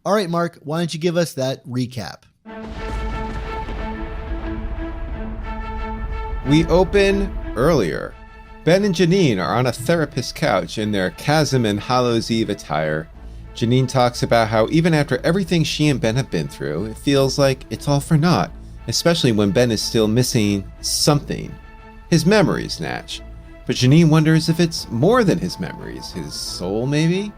All right, Mark, why don't you give us that recap? We open earlier. Ben and Janine are on a therapist's couch in their Chasm and Hallows Eve attire. Janine talks about how even after everything she and Ben have been through, it feels like it's all for naught, especially when Ben is still missing something. His memories, Natch. But Janine wonders if it's more than his memories, his soul maybe?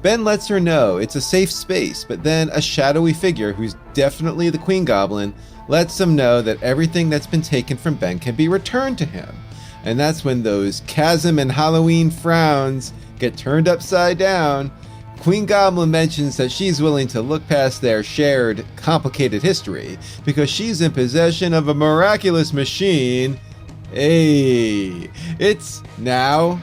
Ben lets her know it's a safe space, but then a shadowy figure who's definitely the Queen Goblin lets them know that everything that's been taken from Ben can be returned to him. And that's when those Chasm and Halloween frowns get turned upside down. Queen Goblin mentions that she's willing to look past their shared, complicated history because she's in possession of a miraculous machine. Hey, it's now.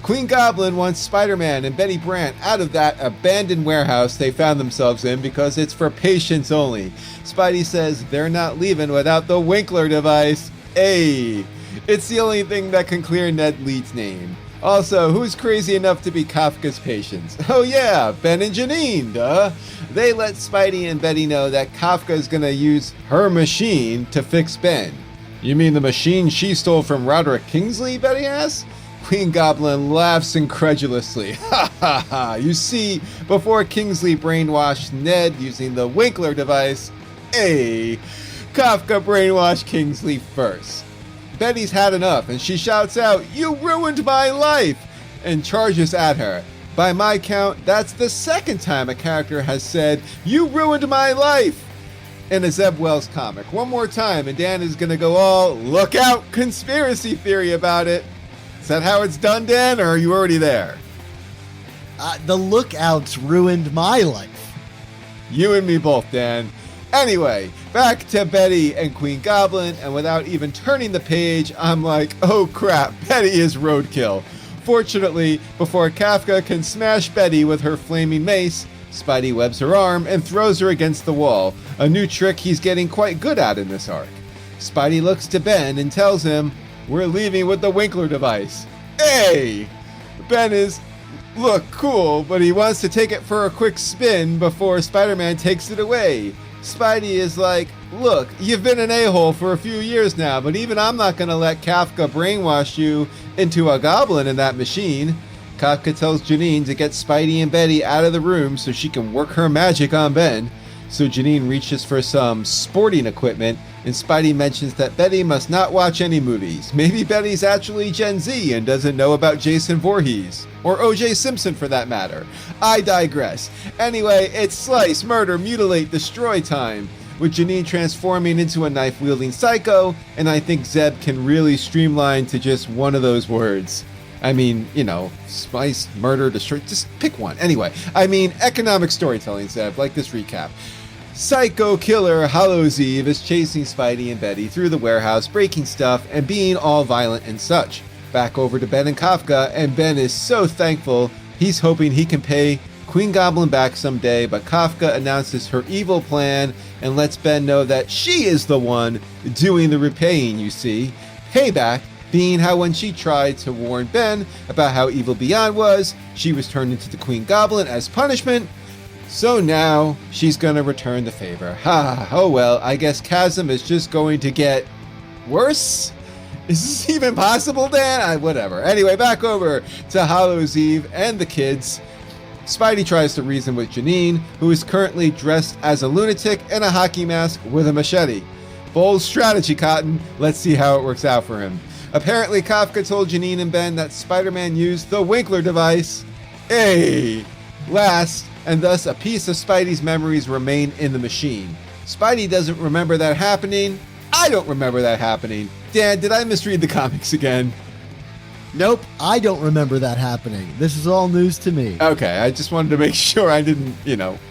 Queen Goblin wants Spider-Man and Betty Brant out of that abandoned warehouse they found themselves in because it's for patients only. Spidey says they're not leaving without the Winkler device. Hey, it's the only thing that can clear Ned Leeds' name. Also, who's crazy enough to be Kafka's patients? Oh yeah, Ben and Janine, duh. They let Spidey and Betty know that Kafka's gonna use her machine to fix Ben. You mean the machine she stole from Roderick Kingsley, Betty asks? Queen Goblin laughs incredulously. Ha ha ha! You see, before Kingsley brainwashed Ned using the Winkler device, Kafka brainwashed Kingsley first. Betty's had enough and she shouts out, "You ruined my life!" and charges at her. By my count, that's the second time a character has said, "You ruined my life!" in a Zeb Wells comic. One more time and Dan is gonna go all, "Look out, conspiracy theory" about it. Is that how it's done, Dan, or are you already there? The lookouts ruined my life. You and me both, Dan. Anyway, back to Betty and Queen Goblin, and without even turning the page, I'm like, oh crap, Betty is roadkill. Fortunately, before Kafka can smash Betty with her flaming mace, Spidey webs her arm and throws her against the wall, a new trick he's getting quite good at in this arc. Spidey looks to Ben and tells him, "We're leaving with the Winkler device." Hey! Ben is, look, cool, but he wants to take it for a quick spin before Spider-Man takes it away. Spidey is like, "Look, you've been an a-hole for a few years now, but even I'm not gonna let Kafka brainwash you into a goblin in that machine." Kafka tells Janine to get Spidey and Betty out of the room so she can work her magic on Ben. So Janine reaches for some sporting equipment, and Spidey mentions that Betty must not watch any movies. Maybe Betty's actually Gen Z and doesn't know about Jason Voorhees. Or O.J. Simpson for that matter. I digress. Anyway, it's slice, murder, mutilate, destroy time, with Janine transforming into a knife-wielding psycho, and I think Zeb can really streamline to just one of those words. I mean, you know, slice, murder, destroy, just pick one. Anyway, I mean, economic storytelling, Zeb, like this recap. Psycho killer Hallows Eve is chasing Spidey and Betty through the warehouse, breaking stuff, and being all violent and such. Back over to Ben and Kafka, and Ben is so thankful, he's hoping he can pay Queen Goblin back someday, but Kafka announces her evil plan and lets Ben know that she is the one doing the repaying, you see. Payback being how when she tried to warn Ben about how evil Beyond was, she was turned into the Queen Goblin as punishment. So now, she's gonna return the favor. Ha, oh well, I guess Chasm is just going to get worse? Is this even possible, Dan? Whatever. Anyway, back over to Hallows Eve and the kids. Spidey tries to reason with Janine, who is currently dressed as a lunatic in a hockey mask with a machete. Bold strategy, Cotton. Let's see how it works out for him. Apparently, Kafka told Janine and Ben that Spider-Man used the Winkler device. Hey! Last, and thus a piece of Spidey's memories remain in the machine. Spidey doesn't remember that happening. I don't remember that happening. Dan, did I misread the comics again? Nope, I don't remember that happening. This is all news to me. Okay, I just wanted to make sure I didn't,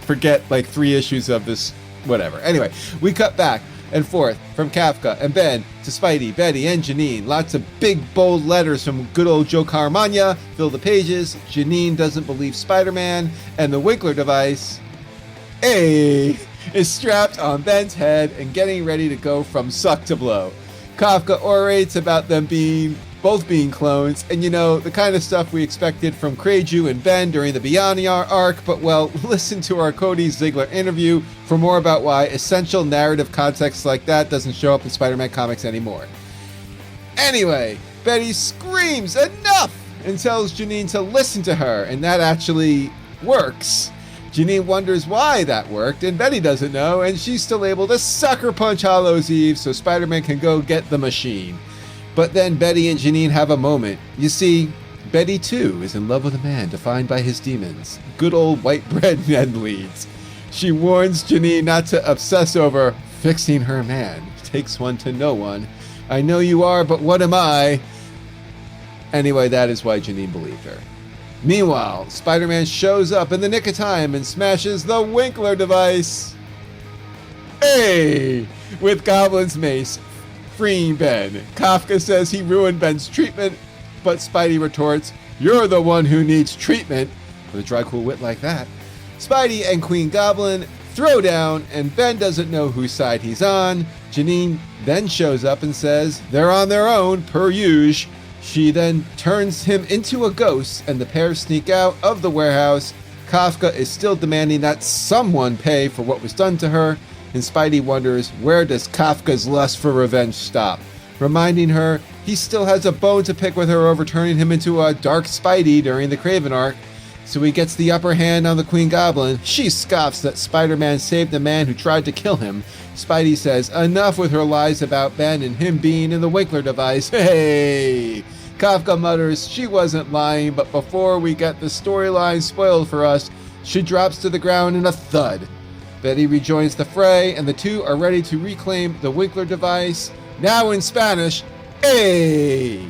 forget like 3 issues of this, whatever. Anyway, we cut back and forth from Kafka and Ben to Spidey, Betty, and Janine. Lots of big, bold letters from good old Joe Caramanga fill the pages. Janine doesn't believe Spider-Man, and the Winkler device, is strapped on Ben's head and getting ready to go from suck to blow. Kafka orates about them being both being clones, and the kind of stuff we expected from Kreiju and Ben during the Beyond arc, but well, listen to our Cody Ziegler interview for more about why essential narrative context like that doesn't show up in Spider-Man comics anymore. Anyway, Betty screams enough and tells Janine to listen to her, and that actually works. Janine wonders why that worked, and Betty doesn't know, and she's still able to sucker punch Hallows Eve so Spider-Man can go get the machine. But then Betty and Janine have a moment. You see, Betty too is in love with a man defined by his demons. Good old white bread Ned Leeds. She warns Janine not to obsess over fixing her man. Takes one to know one. I know you are, but what am I? Anyway, that is why Janine believed her. Meanwhile, Spider-Man shows up in the nick of time and smashes the Winkler device. Hey! With Goblin's mace, freeing Ben. Kafka says he ruined Ben's treatment, but Spidey retorts, "You're the one who needs treatment," with a dry cool wit like that. Spidey and Queen Goblin throw down, and Ben doesn't know whose side he's on. Janine then shows up and says they're on their own, per usual. She then turns him into a ghost, and the pair sneak out of the warehouse. Kafka is still demanding that someone pay for what was done to her, and Spidey wonders, where does Kafka's lust for revenge stop? Reminding her he still has a bone to pick with her over turning him into a Dark Spidey during the Kraven arc. So he gets the upper hand on the Queen Goblin. She scoffs that Spider-Man saved the man who tried to kill him. Spidey says enough with her lies about Ben and him being in the Winkler device. Hey! Kafka mutters she wasn't lying, but before we get the storyline spoiled for us, she drops to the ground in a thud. Betty rejoins the fray, and the two are ready to reclaim the Winkler device. Now in Spanish, hey!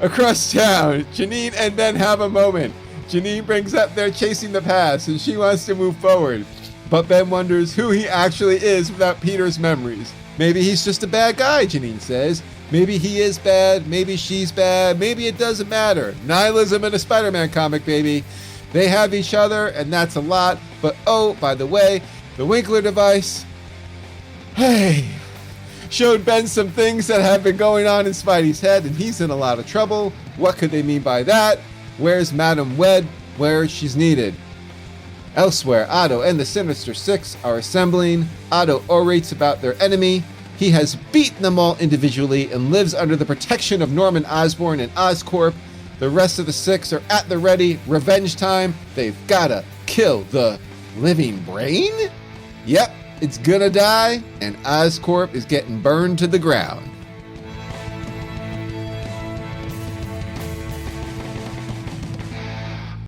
Across town, Janine and Ben have a moment. Janine brings up they're chasing the past, and she wants to move forward. But Ben wonders who he actually is without Peter's memories. Maybe he's just a bad guy, Janine says. Maybe he is bad, maybe she's bad, maybe it doesn't matter. Nihilism in a Spider-Man comic, baby. They have each other, and that's a lot. But oh, by the way, the Winkler device, hey, showed Ben some things that have been going on in Spidey's head, and he's in a lot of trouble. What could they mean by that? Where's Madam Wed? Where she's needed? Elsewhere, Otto and the Sinister Six are assembling. Otto orates about their enemy. He has beaten them all individually and lives under the protection of Norman Osborn and Oscorp. The rest of the Six are at the ready. Revenge time. They've gotta kill the living brain? Yep, it's gonna die, and Oscorp is getting burned to the ground.